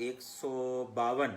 152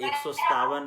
157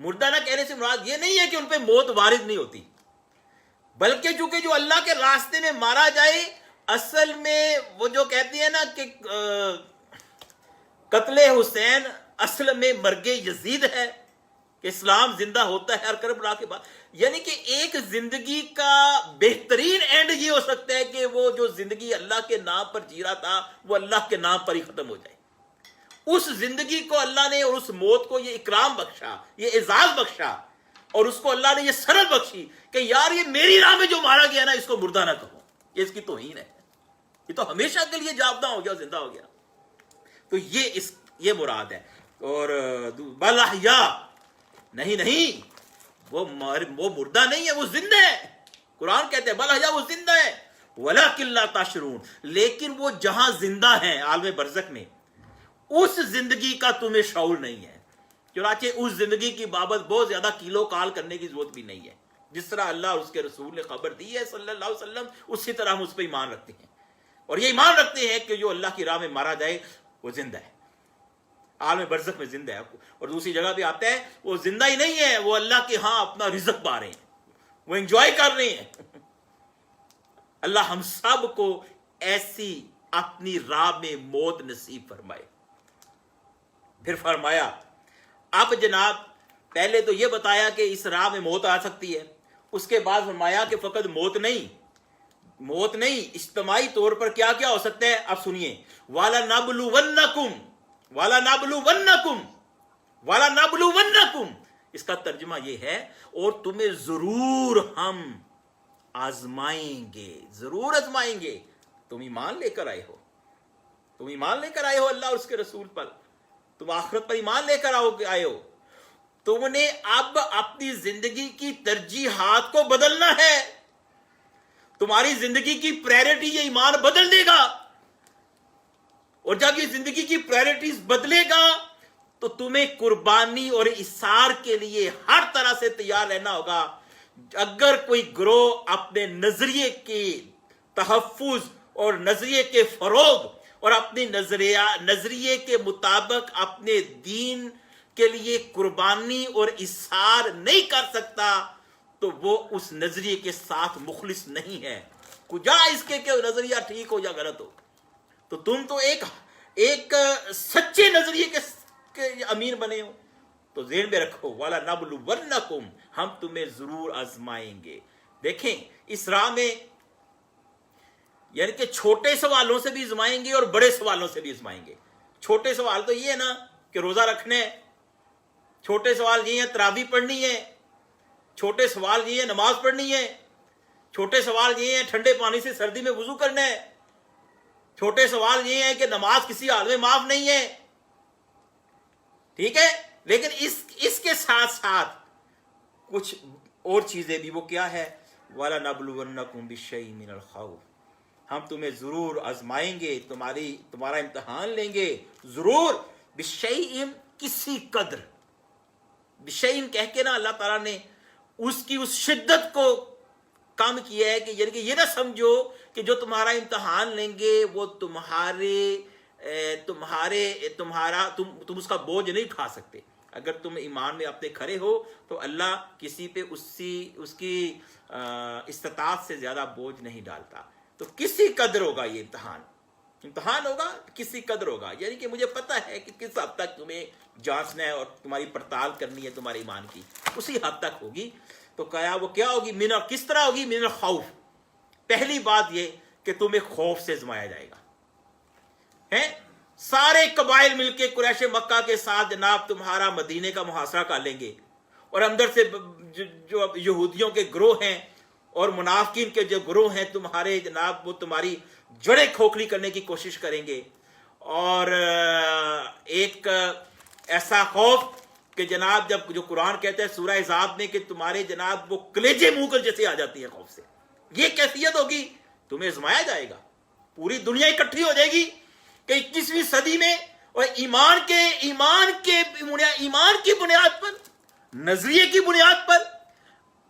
مردہ نہ کہنے سے مراد یہ نہیں ہے کہ ان پہ موت وارد نہیں ہوتی، بلکہ چونکہ جو اللہ کے راستے میں مارا جائے، اصل میں وہ جو کہتے ہیں نا کہ قتل حسین اصل میں مرگ یزید ہے، کہ اسلام زندہ ہوتا ہے ہر کربلا کے بعد. یعنی کہ ایک زندگی کا بہترین اینڈ یہ ہو سکتا ہے کہ وہ جو زندگی اللہ کے نام پر جی رہا تھا وہ اللہ کے نام پر ہی ختم ہو جائے. اس زندگی کو اللہ نے اور اس موت کو یہ اکرام بخشا، یہ اعزاز بخشا، اور اس کو اللہ نے یہ سرحد بخشی کہ یار یہ میری راہ میں جو مارا گیا نا اس کو مردہ نہ کہو، یہ اس کی توہین ہے، یہ تو ہمیشہ کے لیے جاوداں ہو گیا، زندہ ہو گیا. تو یہ مراد ہے. اور بل احیاء، نہیں وہ مردہ نہیں ہے، وہ زندہ ہے. قرآن کہتے ہیں بل احیاء، وہ زندہ ہے، ولکن لا تشعرون، لیکن وہ جہاں زندہ ہیں عالم برزخ میں، اس زندگی کا تمہیں شعور نہیں ہے. چنانچہ اس زندگی کی بابت بہت زیادہ کیلو کال کرنے کی ضرورت بھی نہیں ہے. جس طرح اللہ اور اس کے رسول نے خبر دی ہے صلی اللہ علیہ وسلم، اسی طرح ہم اس پہ ایمان رکھتے ہیں. اور یہ ایمان رکھتے ہیں کہ جو اللہ کی راہ میں مارا جائے وہ زندہ ہے، عالم برزخ میں زندہ ہے. اور دوسری جگہ بھی آتا ہے وہ زندہ ہی نہیں ہے، وہ اللہ کے ہاں اپنا رزق پا رہے ہیں، وہ انجوائے کر رہے ہیں. اللہ ہم سب کو ایسی اپنی راہ میں موت نصیب فرمائے. پھر فرمایا اب جناب پہلے تو یہ بتایا کہ اس راہ میں موت آ سکتی ہے، اس کے بعد فرمایا کہ فقط موت نہیں، اجتماعی طور پر کیا کیا ہو سکتا ہے. اب سنیے، وَلَنَبْلُوَنَّكُمْ، اس کا ترجمہ یہ ہے اور تمہیں ضرور ہم آزمائیں گے، ضرور آزمائیں گے. تم ایمان لے کر آئے ہو اللہ اور اس کے رسول پر، تم آخرت پر ایمان لے کر آئے ہو. تم نے اب اپنی زندگی کی ترجیحات کو بدلنا ہے. تمہاری زندگی کی پرائرٹی یہ ایمان بدل دے گا، اور جب یہ زندگی کی پرائرٹیز بدلے گا تو تمہیں قربانی اور اثار کے لیے ہر طرح سے تیار رہنا ہوگا. اگر کوئی گروہ اپنے نظریے کے تحفظ اور نظریے کے فروغ اور اپنی نظریے کے مطابق اپنے دین کے لیے قربانی اور اثار نہیں کر سکتا تو وہ اس نظریے کے ساتھ مخلص نہیں ہے. کجا اس کے کہ نظریہ ٹھیک ہو یا غلط ہو، تو تم تو ایک سچے نظریے کے امین بنے ہو. تو ذہن میں رکھو وَلَنَبْلُوَنَّكُمْ، ہم تمہیں ضرور آزمائیں گے. دیکھیں اس راہ میں یعنی کہ چھوٹے سوالوں سے بھی آزمائیں گے اور بڑے سوالوں سے بھی آزمائیں گے. چھوٹے سوال تو یہ ہے نا کہ روزہ رکھنا ہے، چھوٹے سوال یہ ہیں تراویح پڑھنی ہے، چھوٹے سوال یہ ہیں نماز پڑھنی ہے، چھوٹے سوال یہ ہیں ٹھنڈے پانی سے سردی میں وضو کرنا ہے، چھوٹے سوال یہ ہیں کہ نماز کسی حال میں معاف نہیں ہے. ٹھیک ہے، لیکن اس کے ساتھ ساتھ کچھ اور چیزیں بھی، وہ کیا ہے؟ وَلَنَبْلُوَنَّكُمْ بِالشَّيْءٍ مِّنَ الْخَوْفِ، ہم تمہیں ضرور آزمائیں گے، تمہارا امتحان لیں گے ضرور. بِالشَّيْءٍ کسی قدر، بِالشَّيْءٍ کہہ کے نا اللہ تعالیٰ نے اس کی اس شدت کو کم کیا ہے کہ یعنی کہ یہ نہ سمجھو کہ جو تمہارا امتحان لیں گے وہ تم اس کا بوجھ نہیں اٹھا سکتے. اگر تم ایمان میں اپنے کھڑے ہو تو اللہ کسی پہ اس کی استطاعت سے زیادہ بوجھ نہیں ڈالتا. تو کسی قدر ہوگا یہ امتحان ہوگا، کسی قدر ہوگا. یعنی کہ مجھے پتہ ہے کہ کس حد تک تمہیں جانچنا ہے اور تمہاری پڑتال کرنی ہے تمہارے ایمان کی، اسی حد تک ہوگی. تو وہ کیا ہوگی؟ کس طرح ہوگی؟ من الخوف. پہلی بات یہ کہ تمہیں خوف سے آزمایا جائے گا. سارے قبائل مل کے قریش مکہ کے ساتھ جناب تمہارا مدینے کا محاصرہ کر لیں گے، اور اندر سے جو یہودیوں کے گروہ ہیں اور منافقین کے جو گروہ ہیں تمہارے جناب، وہ تمہاری جڑیں کھوکھلی کرنے کی کوشش کریں گے. اور ایک ایسا خوف کہ جناب جو قرآن کہتا ہے سورہ احزاب میں کہ تمہارے جناب وہ کلیجے منہ کر جیسے آ جاتی ہیں خوف سے. یہ کیفیت ہوگی، تمہیں آزمایا جائے گا. پوری دنیا اکٹھی ہو جائے گی کہ 21ویں صدی میں، اور ایمان کی بنیاد پر، نظریے کی بنیاد پر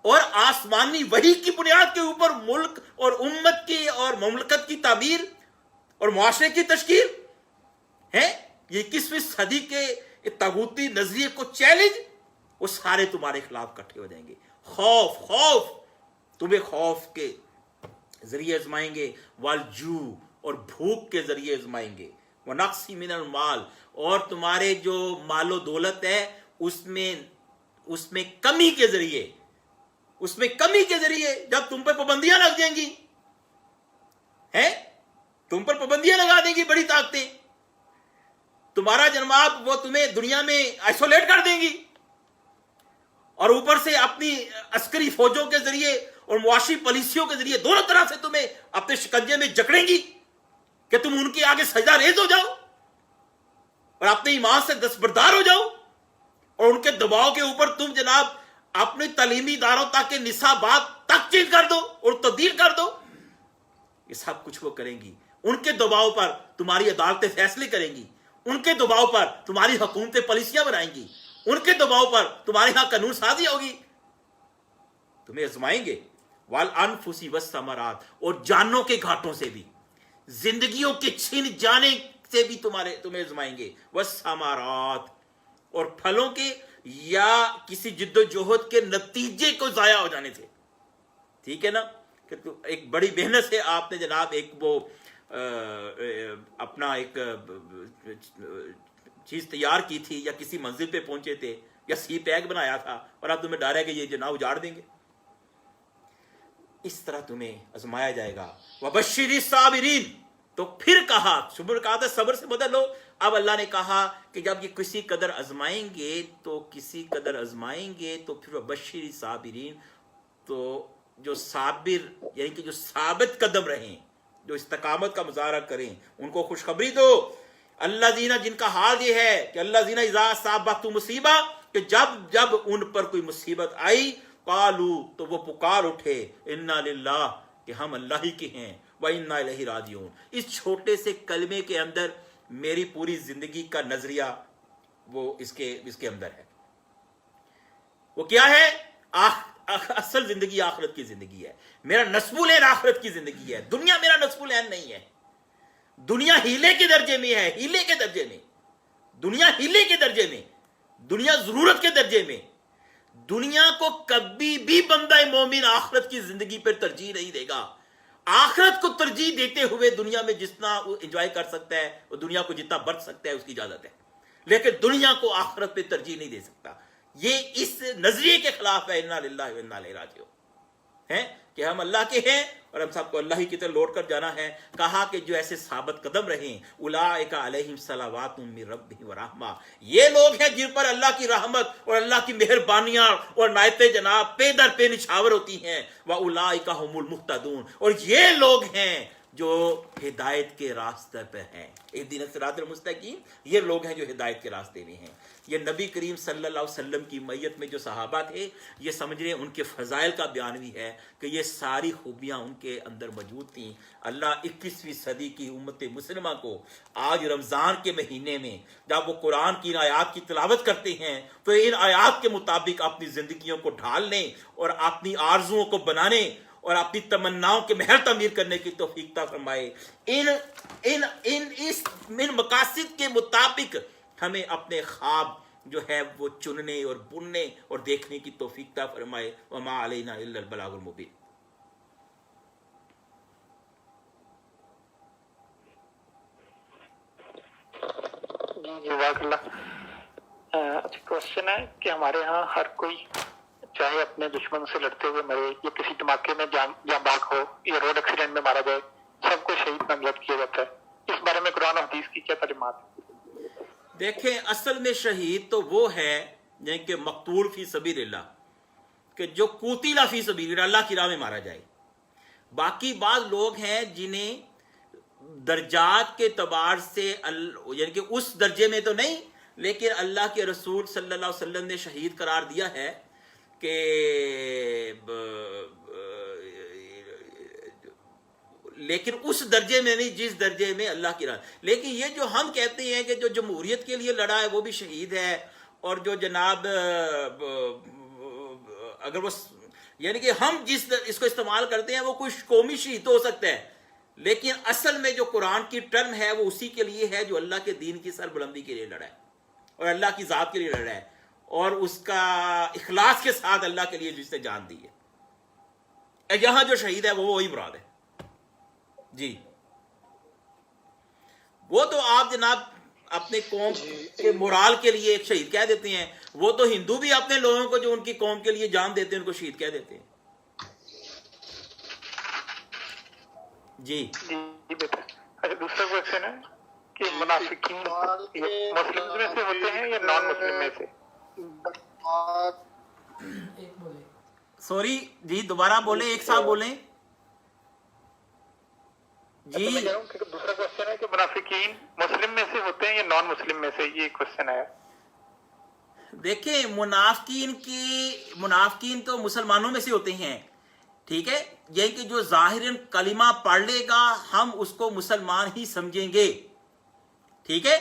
اور آسمانی وحی کی بنیاد کے اوپر ملک اور امت کی اور مملکت کی تعمیر اور معاشرے کی تشکیل ہے. یہ 21ویں صدی کے طاغوتی نظریے کو چیلنج وہ سارے تمہارے خلاف اکٹھے ہو جائیں گے. خوف تمہیں خوف کے ذریعے آزمائیں گے، والجوع اور بھوک کے ذریعے آزمائیں گے، ونقص من المال اور تمہارے جو مال و دولت ہے اس میں کمی کے ذریعے جب تم پر پابندیاں لگ جائیں گی، تم پر پابندیاں لگا دیں گی بڑی طاقتیں، تمہارا جناب وہ تمہیں دنیا میں آئسولیٹ کر دیں گی، اور اوپر سے اپنی عسکری فوجوں کے ذریعے اور معاشی پالیسیوں کے ذریعے دونوں طرح سے تمہیں اپنے شکنجے میں جکڑیں گی کہ تم ان کے آگے سجدہ ریز ہو جاؤ اور اپنے ایمان سے دستبردار ہو جاؤ، اور ان کے دباؤ کے اوپر تم جناب اپنے تعلیمی اداروں تک کے نصابات تک چینج کر دو اور تبدیل کر دو. یہ سب کچھ وہ کریں گی. ان کے دباؤ پر تمہاری عدالتیں فیصلے کریں گی، ان کے دباؤ پر تمہاری حکومتیں پالیسیاں بنائیں گی، ان کے دباؤ پر تمہارے ہاں قانون سازی ہوگی، تمہیں آزمائیں گے. والانفس والثمرات اور جانوں کے گھاٹوں سے بھی، زندگیوں کے چھن جانے سے بھی تمہیں آزمائیں گے. والثمرات اور پھلوں کے یا کسی جد و جہد کے نتیجے کو ضائع ہو جانے سے. ٹھیک ہے نا، کہ ایک بڑی محنت سے آپ نے جناب ایک وہ اپنا ایک چیز تیار کی تھی یا کسی منزل پہ پہنچے تھے یا سی پیک بنایا تھا اور اب تمہیں ڈر ہے کہ یہ جناب اجاڑ دیں گے. اس طرح تمہیں آزمایا جائے گا. وبشر الصابرین، تو پھر کہا کہا تھا صبر سے بدل لو. اب اللہ نے کہا کہ جب یہ کسی قدر آزمائیں گے تو پھر وبشر الصابرین، تو جو صابر یعنی کہ جو ثابت قدم رہیں، جو استقامت کا مظاہرہ کریں، ان کو خوشخبری دو. اللہ زینہ، جن کا حال یہ ہے کہ اللہ زینہ اذا اصابت مصیبہ، کہ جب ان پر کوئی مصیبت آئی، قالو، تو وہ پکار اٹھے، انا للہ، کہ ہم اللہ ہی کے ہیں، وانا الیہ راجعون. اس چھوٹے سے کلمے کے اندر میری پوری زندگی کا نظریہ وہ اس کے اندر ہے. وہ کیا ہے؟ اصل زندگی آخرت کی زندگی ہے. میرا نصب العین آخرت کی زندگی ہے. دنیا میرا نصب العین نہیں ہے. دنیا ہیلے کے درجے میں ہے، دنیا ضرورت کے درجے میں. دنیا کو کبھی بھی بندہ مومن آخرت کی زندگی پر ترجیح نہیں دے گا. آخرت کو ترجیح دیتے ہوئے دنیا میں جتنا وہ انجوائے کر سکتا ہے، وہ دنیا کو جتنا برت سکتا ہے، اس کی اجازت ہے، لیکن دنیا کو آخرت پہ ترجیح نہیں دے سکتا. یہ اس نظریے کے خلاف ہے. انا للہ و انا الیہ راجعون ہے کہ ہم اللہ کے ہیں اور ہم سب کو اللہ ہی کی طرف لوٹ کر جانا ہے. کہا کہ جو ایسے ثابت قدم رہیں، اولئک علیہم صلوات من ربہم ورحمہ، یہ لوگ ہیں جن پر اللہ کی رحمت اور اللہ کی مہربانیاں اور عنایتیں جناب پے در پے نچھاور ہوتی ہیں. واولئک هم المہتدون، اور یہ لوگ ہیں جو ہدایت کے راستے پر ہیں. اہدنا الصراط المستقیم، یہ لوگ ہیں جو ہدایت کے راستے میں ہیں. یہ نبی کریم صلی اللہ علیہ وسلم کی میت میں جو صحابہ تھے، یہ سمجھ رہے ہیں ان کے فضائل کا بیان بھی ہے کہ یہ ساری خوبیاں ان کے اندر موجود تھیں. اللہ 21ویں صدی کی امت مسلمہ کو آج رمضان کے مہینے میں جب وہ قرآن کی ان آیات کی تلاوت کرتے ہیں تو ان آیات کے مطابق اپنی زندگیوں کو ڈھالنے اور اپنی آرزوؤں کو بنانے اور اپنی تمناؤں کے محل تعمیر کرنے کی توفیق عطا فرمائے. ان مقاصد کے مطابق ہمیں اپنے خواب جو ہے وہ چننے اور بننے اور دیکھنے کی توفیق عطا فرمائے. وما علینا الا البلاغ المبین. جزاک اللہ. اچھا کوشچن ہے کہ ہمارے ہاں ہر کوئی چاہے اپنے دشمن سے لڑتے ہوئے مرے یا کسی دھماکے میں جاں باغ ہو یا روڈ ایکسیڈنٹ میں مارا جائے، سب کو شہید نامزد کیا جاتا ہے. اس بارے میں قرآن و حدیث کی کیا تعلیمات ہیں؟ دیکھیں، اصل میں شہید تو وہ ہے یعنی کہ مقتول فی سبیل اللہ، کہ جو قتل فی سبیل اللہ، اللہ کی راہ میں مارا جائے. باقی بعض لوگ ہیں جنہیں درجات کے اعتبار سے یعنی کہ اس درجے میں تو نہیں، لیکن اللہ کے رسول صلی اللہ علیہ وسلم نے شہید قرار دیا ہے کہ لیکن اس درجے میں نہیں جس درجے میں اللہ کی راہ. لیکن یہ جو ہم کہتے ہیں کہ جو جمہوریت کے لیے لڑا ہے وہ بھی شہید ہے، اور جو جناب اگر وہ یعنی کہ ہم جس اس کو استعمال کرتے ہیں وہ کچھ قومی شہید ہو سکتا ہے، لیکن اصل میں جو قرآن کی ٹرم ہے وہ اسی کے لیے ہے جو اللہ کے دین کی سربلندی کے لیے لڑا ہے اور اللہ کی ذات کے لیے لڑا ہے. اور اس کا اخلاص کے ساتھ اللہ کے لیے جس نے جان دی ہے. یہاں جو شہید ہے وہ وہی مراد ہے. جی وہ تو آپ جناب اپنے قوم کے مورال کے لیے ایک شہید کہہ دیتے ہیں. وہ تو ہندو بھی اپنے لوگوں کو جو ان کی قوم کے لیے جان دیتے ہیں ان کو شہید کہہ دیتے ہیں. جی جی بیٹا. اچھا دوسرا کوشچن ہے کہ منافقین مسلم میں سے ہوتے ہیں یا نان مسلم میں سے؟ سوری جی دوبارہ بولیں، ایک ساتھ بولیں. جی میں کہہ رہا ہوں کہ دوسرا کوشچن ہے کہ منافقین مسلم میں سے ہوتے ہیں یا نان مسلم میں سے، یہ کوشچن ہے. دیکھیں منافقین تو مسلمانوں میں سے ہوتے ہیں، ٹھیک ہے. یہ کہ جو ظاہراً کلمہ پڑھ لے گا ہم اس کو مسلمان ہی سمجھیں گے، ٹھیک ہے،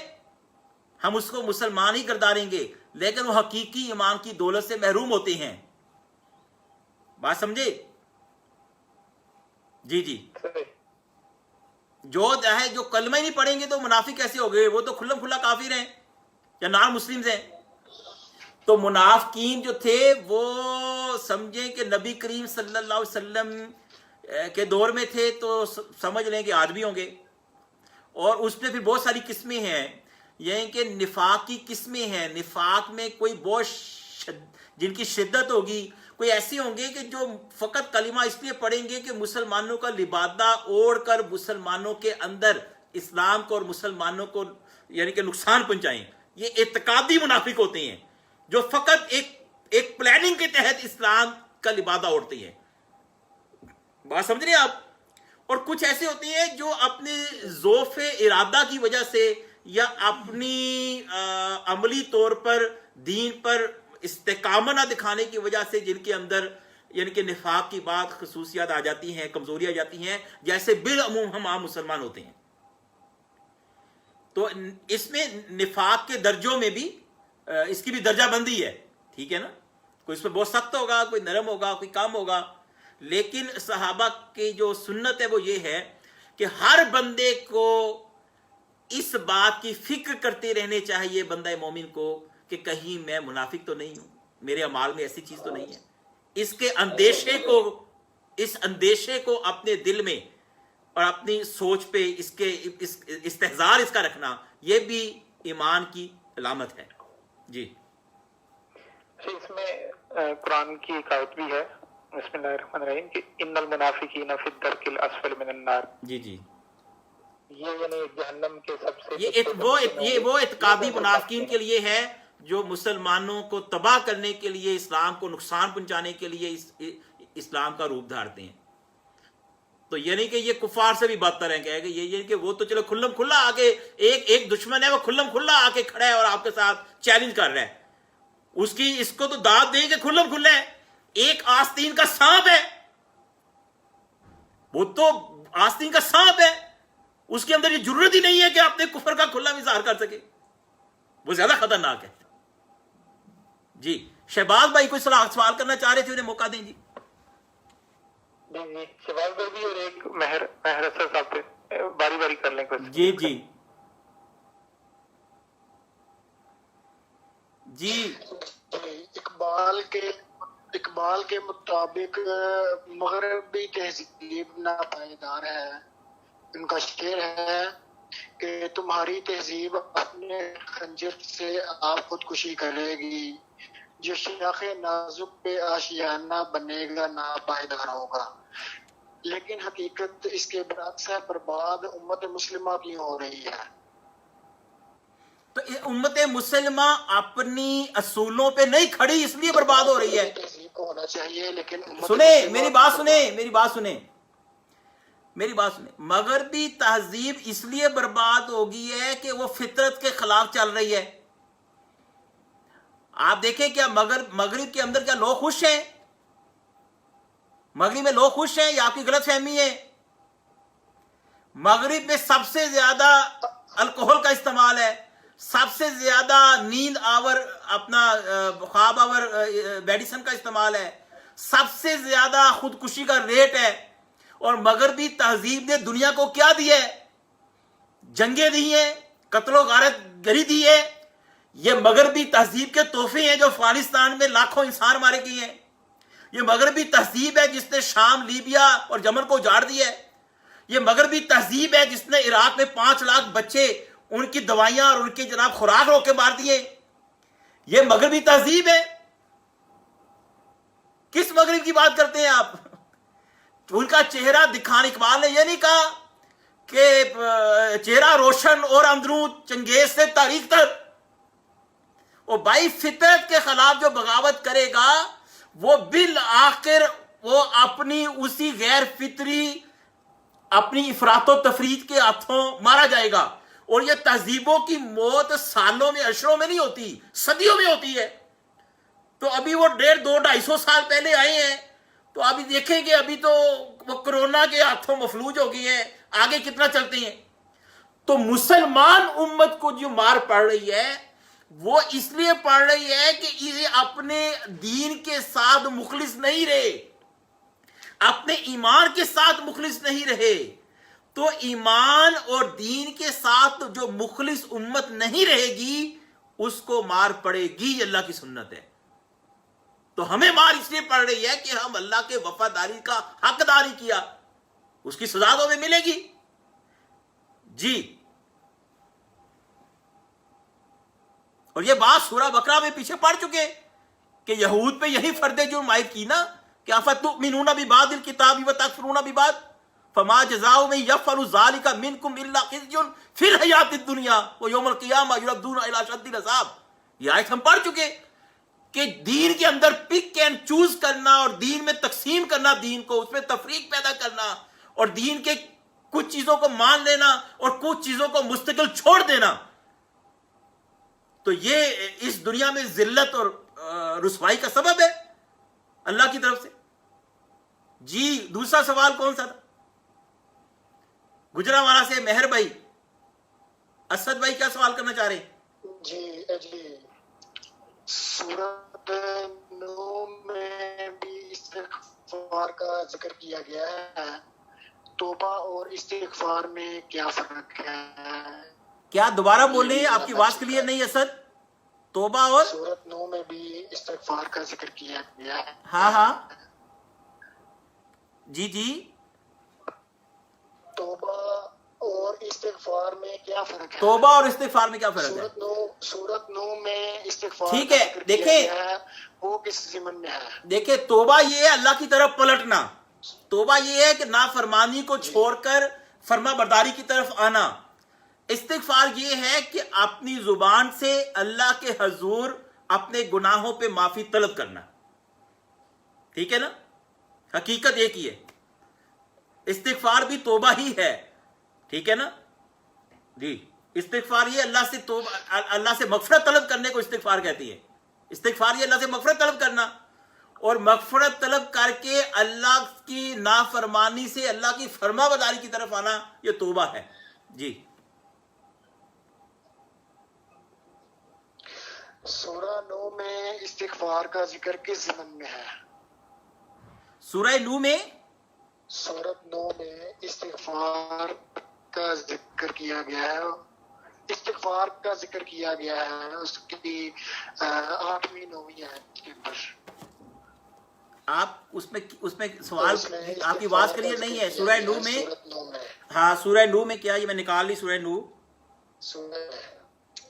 ہم اس کو مسلمان ہی گردانیں گے، لیکن وہ حقیقی ایمان کی دولت سے محروم ہوتے ہیں. بات سمجھے؟ جی جی. جو کلمہ ہی نہیں پڑھیں گے تو منافق کیسے ہو گئے؟ وہ تو کھلم کھلا کافر ہیں یا نان مسلم ہیں. تو منافقین جو تھے وہ سمجھیں کہ نبی کریم صلی اللہ علیہ وسلم کے دور میں تھے تو سمجھ لیں کہ آج بھی ہوں گے. اور اس میں پھر بہت ساری قسمیں ہیں، یعنی کہ نفاق کی قسمیں ہیں. نفاق میں کوئی بہت جن کی شدت ہوگی، کوئی ایسے ہوں گے کہ جو فقط کلمہ اس لیے پڑھیں گے کہ مسلمانوں کا لبادہ اوڑھ کر مسلمانوں کے اندر اسلام کو اور مسلمانوں کو یعنی کہ نقصان پہنچائیں. یہ اعتقادی منافق ہوتے ہیں جو فقط ایک پلاننگ کے تحت اسلام کا لبادہ اوڑھتے ہیں. بات سمجھ رہے ہیں آپ؟ اور کچھ ایسے ہوتے ہیں جو اپنے ضعف ارادہ کی وجہ سے یا اپنی عملی طور پر دین پر استقامت نہ دکھانے کی وجہ سے جن کے اندر یعنی کہ نفاق کی بات خصوصیات آ جاتی ہیں، کمزوری آ جاتی ہیں، جیسے بالعموم ہم عام مسلمان ہوتے ہیں. تو اس میں نفاق کے درجوں میں بھی اس کی بھی درجہ بندی ہے، ٹھیک ہے نا. کوئی اس پہ بہت سخت ہوگا، کوئی نرم ہوگا، کوئی کام ہوگا. لیکن صحابہ کی جو سنت ہے وہ یہ ہے کہ ہر بندے کو اس بات کی فکر کرتے رہنے چاہیے بندہ مومن کو کہ کہیں میں منافق تو نہیں ہوں، میرے اعمال میں ایسی چیز تو نہیں ہے. اس اندیشے کو اپنے دل میں اور اپنی سوچ پہ استحضار اس کا رکھنا، یہ بھی ایمان کی علامت ہے. جی اس میں قرآن کی ایک آیت بھی ہے، بسم اللہ الرحمن الرحیم، کہ ان المنافقین فی الدرک الاسفل من النار. جی جی. یہ یعنی جہنم کے سب سے یہ وہ اعتقادی منافقین کے لیے ہے جو مسلمانوں کو تباہ کرنے کے لیے، اسلام کو نقصان پہنچانے کے لیے اسلام کا روپ دھارتے ہیں. تو یعنی کہ یہ کفار سے بھی بدتر ہیں. کہے کہ یہ کہ وہ تو چلو کھلم کھلا آ کے ایک دشمن ہے، وہ کھلم کھلا آ کے کھڑا ہے اور آپ کے ساتھ چیلنج کر رہا ہے. اس کو تو داد دیں کہ کھلم کھلا ہے. ایک آستین کا سانپ ہے، وہ تو آستین کا سانپ ہے، اس کے اندر یہ ضرورت ہی نہیں ہے کہ اپنے کفر کا کھلا اظہار کر سکے. وہ زیادہ خطرناک ہے. جی شہباز بھائی کوئی سوال کرنا چاہ رہے تھے، انہیں موقع دیں. جی جی شہباز بھائی بھی اور ایک مہر اسد صاحب پہ باری باری کر لیں کچھ. جی جی جی. اقبال کے مطابق مغربی تہذیب ناپائیدار ہے. ان کا شعر ہے کہ تمہاری تہذیب اپنے خنجر سے آپ خودکشی کرے گی، جو شاخ نازک پہ آشیانہ بنے گا ناپائیدار ہوگا. لیکن حقیقت اس کے برعکس ہے، برباد امت مسلمہ کی ہو رہی ہے. تو امت مسلمہ اپنی اصولوں پہ نہیں کھڑی اس لیے برباد ہو رہی ہے. تہذیب کو ہونا چاہیے لیکن سنیں میری بات سنیں. مغربی تہذیب اس لیے برباد ہو گئی ہے کہ وہ فطرت کے خلاف چل رہی ہے. آپ دیکھیں کیا مغرب کے اندر کیا لوگ خوش ہیں؟ مغرب میں لوگ خوش ہیں یا آپ کی غلط فہمی ہے؟ مغرب میں سب سے زیادہ الکوہل کا استعمال ہے، سب سے زیادہ نیند آور اپنا خواب آور میڈیسن کا استعمال ہے، سب سے زیادہ خودکشی کا ریٹ ہے. اور مغربی تہذیب نے دنیا کو کیا دی ہے؟ جنگیں دی ہیں، قتل و غارت گری دی ہے. یہ مغربی تہذیب کے تحفے ہیں جو افغانستان میں لاکھوں انسان مارے گئے ہیں. یہ مغربی تہذیب ہے جس نے شام، لیبیا اور یمن کو اجاڑ دیا ہے. یہ مغربی تہذیب ہے جس نے عراق میں 5 لاکھ بچے، ان کی دوائیاں اور ان کی جناب خوراک روک کے مار دیے. یہ مغربی تہذیب ہے. کس مغرب کی بات کرتے ہیں آپ؟ ان کا چہرہ دکھانے، اقبال نے یہ نہیں کہا کہ چہرہ روشن اور اندرون چنگیز سے تاریخ تر. وہ بھائی فطرت کے خلاف جو بغاوت کرے گا وہ بالآخر وہ اپنی اسی غیر فطری اپنی افراط و تفریط کے ہاتھوں مارا جائے گا. اور یہ تہذیبوں کی موت سالوں میں، عشروں میں نہیں ہوتی، صدیوں میں ہوتی ہے. تو ابھی وہ 150 250 سال پہلے آئے ہیں، تو ابھی دیکھیں گے، ابھی تو وہ کرونا کے ہاتھوں مفلوج ہو گئی ہیں، آگے کتنا چلتے ہیں. تو مسلمان امت کو جو مار پڑ رہی ہے وہ اس لیے پڑ رہی ہے کہ یہ اپنے دین کے ساتھ مخلص نہیں رہے، اپنے ایمان کے ساتھ مخلص نہیں رہے. تو ایمان اور دین کے ساتھ جو مخلص امت نہیں رہے گی اس کو مار پڑے گی. یہ اللہ کی سنت ہے. تو ہمیں مار اس لیے پڑ رہی ہے کہ ہم اللہ کے وفاداری کا حق ادا نہیں کیا، اس کی سزا تو ہمیں ملے گی. جی، اور یہ بات سورہ بقرہ میں پیچھے پڑ چکے کہ یہود پہ یہی فرد جرم عائد کی نا کہ افتؤمنون ببعض الکتاب وتکفرون ببعض فما جزاء من يفعل ذلك منكم الا خزي في الحیاۃ الدنیا ویوم القیامہ یردون الی اشد العذاب. یہ آیت ہم پڑھ چکے کہ دین کے اندر پک اینڈ چوز کرنا اور دین میں تقسیم کرنا، دین کو اس میں تفریق پیدا کرنا اور دین کے کچھ چیزوں کو مان لینا اور کچھ چیزوں کو مستقل چھوڑ دینا، تو یہ اس دنیا میں ذلت اور رسوائی کا سبب ہے اللہ کی طرف سے. جی، دوسرا سوال کون سا تھا؟ گجرانوالہ سے مہر بھائی. اسد بھائی کیا سوال کرنا چاہ رہے ہیں؟ جی سورۃ نور میں بھی استغفار کا ذکر کیا گیا ہے، توبہ اور استغفار میں کیا فرق ہے؟ کیا دوبارہ بولیں، آپ کی آواز کلیئر نہیں ہے سر. توبہ اور سورۃ نور میں بھی استغفار کا ذکر کیا گیا ہے. ہاں جی توبہ اور استغفار میں کیا فرق ہے؟ توبہ اور استغفار میں کیا فرق ہے؟ سورۃ نور میں استغفار ٹھیک کا ہے، ذکر دیکھیں کیا گیا ہے، وہ کس ضمن میں ہے؟ دیکھیں، توبہ یہ ہے اللہ کی طرف پلٹنا. توبہ یہ ہے کہ نافرمانی کو چھوڑ کر فرما برداری کی طرف آنا. استغفار یہ ہے کہ اپنی زبان سے اللہ کے حضور اپنے گناہوں پہ معافی طلب کرنا. ٹھیک ہے نا؟ حقیقت ایک ہی ہے. استغفار بھی توبہ ہی ہے. ٹھیک ہے نا جی؟ استغفار یہ اللہ سے مغفرت طلب کرنے کو استغفار کہتی ہے. استغفار یہ اللہ سے مغفرت طلب کرنا، اور مغفرت طلب کر کے اللہ کی نافرمانی سے اللہ کی فرما برداری کی طرف آنا، یہ توبہ ہے. جی، سورہ نو میں استغفار کا ذکر کس ضمن میں ہے؟ سورہ نو میں سورۃ نو میں استغفار کا ذکر کیا گیا ہے، استغفار کا ذکر کیا گیا ہے اس کی 8ویں 9ویں آیت کے اندر. آپ اس میں سوال، آپ کی آواز کلیئر نہیں ہے. سورہ نو میں، ہاں سورہ نو میں کیا، یہ میں نکال لی. سورہ نو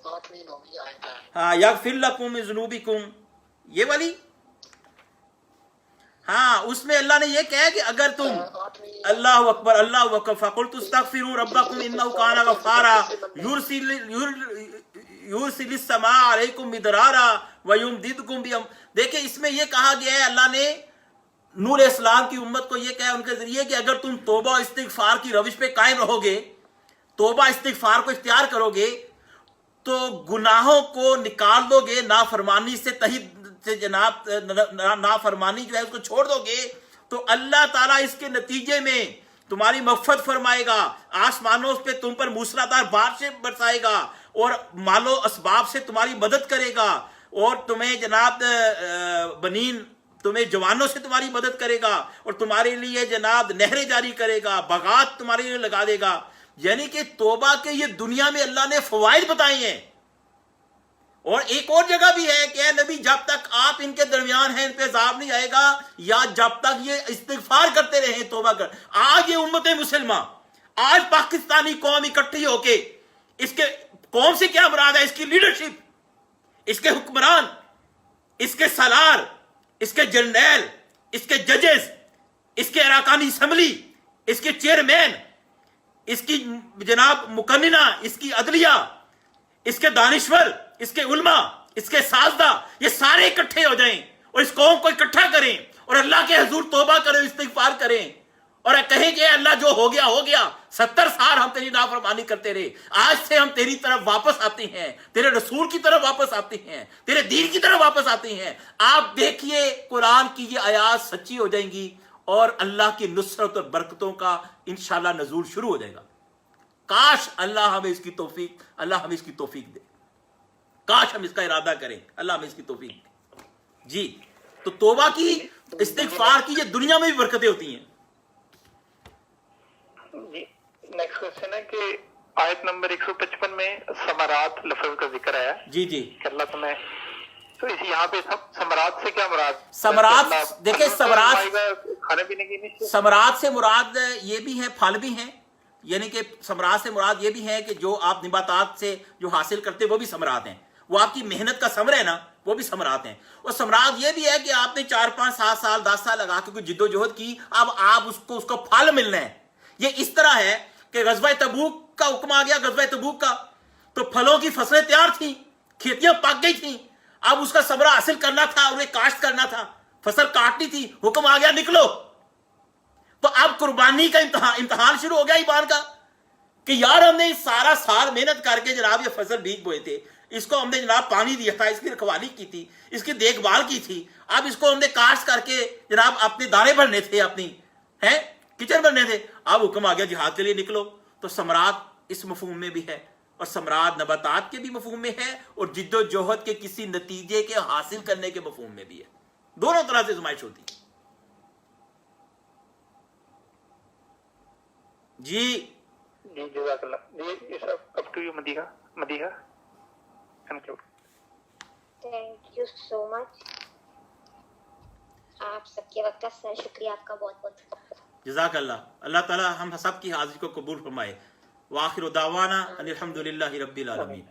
8ویں 9ویں آیت ہے. ہاں، یغفر لکم من ذنوبکم، یہ والی. ہاں، اس میں اللہ نے یہ کہا کہ اگر تم اللہ اکبر فقلت استغفروا ربکم انہ کان غفارا یرسل السماء علیکم مدرارا ویمددکم دیکھیں اس میں یہ کہا گیا ہے، اللہ نے نوح علیہ السلام کی امت کو یہ کہا ان کے ذریعے کہ اگر تم توبہ و استغفار کی روش پہ قائم رہو گے، توبہ استغفار کو اختیار کرو گے، تو گناہوں کو نکال دو گے، نافرمانی سے جناب نافرمانی جو ہے اس کو چھوڑ دو گے، تو اللہ تعالیٰ اس کے نتیجے میں تمہاری مغفرت فرمائے گا، آسمانوں پہ تم پر موسلادھار بارشیں برسائے گا، اور مال و اسباب سے تمہاری مدد کرے گا، اور تمہیں جناب بنین، تمہیں جوانوں سے تمہاری مدد کرے گا، اور تمہارے لیے جناب نہریں جاری کرے گا، باغات تمہارے لیے لگا دے گا. یعنی کہ توبہ کے یہ دنیا میں اللہ نے فوائد بتائے ہیں، اور ایک اور جگہ بھی ہے کہ اے نبی جب تک آپ ان کے درمیان ہیں ان پہ عذاب نہیں آئے گا یا جب تک یہ استغفار کرتے رہیں توبہ کر. آج یہ امت مسلمہ، آج پاکستانی قوم اکٹھی ہو کے، اس کے قوم سے کیا مراد ہے؟ اس کی لیڈرشپ، اس کے حکمران، اس کے سالار، اس کے جرنیل، اس کے ججز، اس کے اراکانی اسمبلی، اس کے چیئرمین، اس کی جناب مقننہ، اس کی عدلیہ، اس کے دانشور، اس کے علماء، اس کے سازدہ، یہ سارے اکٹھے ہو جائیں اور اس قوم کو اکٹھا کریں اور اللہ کے حضور توبہ کریں، استغفار کریں اور کہیں کہ اے اللہ جو ہو گیا ہو گیا، 70 سال ہم تیری نافرمانی کرتے رہے، آج سے ہم تیری طرف واپس آتے ہیں، تیرے رسول کی طرف واپس آتے ہیں، تیرے دین کی طرف واپس آتے ہیں. آپ دیکھیے قرآن کی یہ آیات سچی ہو جائیں گی اور اللہ کی نصرت اور برکتوں کا انشاءاللہ نزول شروع ہو جائے گا. کاش اللہ ہمیں اس کی توفیق، اللہ ہمیں اس کی توفیق دے، کاش ہم اس کا ارادہ کریں، اللہ ہمیں اس کی توفیق دے. جی تو توبہ کی، استغفار کی یہ دنیا میں بھی برکتیں ہوتی ہیں. جی نیکسٹ کوشچن ہے کہ آیت نمبر 155 میں ثمرات لفظ کا ذکر آیا ہے. جی جی کہ اللہ تمہیں، تو اس یہاں پہ ثمرات سے کیا مراد؟ ثمرات دیکھیں، ثمرات کھانے پینے کی نہیں، ثمرات سے مراد یہ بھی ہیں، پھل بھی ہیں، یعنی کہ ثمرات سے مراد یہ بھی ہے کہ جو آپ نباتات سے جو حاصل کرتے وہ بھی ثمرات ہیں، وہ آپ کی محنت کا ثمر ہے نا، وہ بھی ثمرات ہیں. اور ثمرات یہ بھی ہے کہ آپ نے 4 5 7 سال 10 سال لگا کے کوئی جد و جہد کی، اب آپ اس کو پھل ملنا ہے. یہ اس طرح ہے کہ غزوہ تبوک کا حکم آ گیا، غزوہ تبوک کا تو پھلوں کی فصلیں تیار تھیں، کھیتیاں پک گئی تھیں، اب اس کا ثمرہ حاصل کرنا تھا، انہیں کاشت کرنا تھا، فصل کاٹنی تھی، حکم آ گیا نکلو. تو اب قربانی کا امتحان شروع ہو گیا ایمان کا کہ یار ہم نے سارا سال محنت کر کے جناب یہ فصل بیج بوئے تھے، اس کو ہم نے جناب پانی دیا تھا، اس کی رکھوالی کی تھی، اس کی دیکھ بھال کی تھی، اب اس کو ہم نے کاشت کر کے جناب اپنے دانے بھرنے تھے، اپنی کچن بننے تھے، اب حکم آ گیا جہاد کے لیے نکلو. تو ثمرات اس مفہوم میں بھی ہے اور ثمرات نباتات کے بھی مفہوم میں ہے اور جد و جہد کے کسی نتیجے کے حاصل کرنے کے مفہوم میں بھی ہے. دونوں طرح سے آزمائش ہوتی ہے. جی جی جزاک اللہ. جی یہ سب up to you Madiha. Madiha conclude. Thank you so much. آپ سب کے وقت کا شکریہ، آپ کا بہت بہت جزاک اللہ. اللہ تعالی ہم سب کی حاضری کو قبول فرمائے. وآخر دعوانا ان الحمد للہ رب العالمین.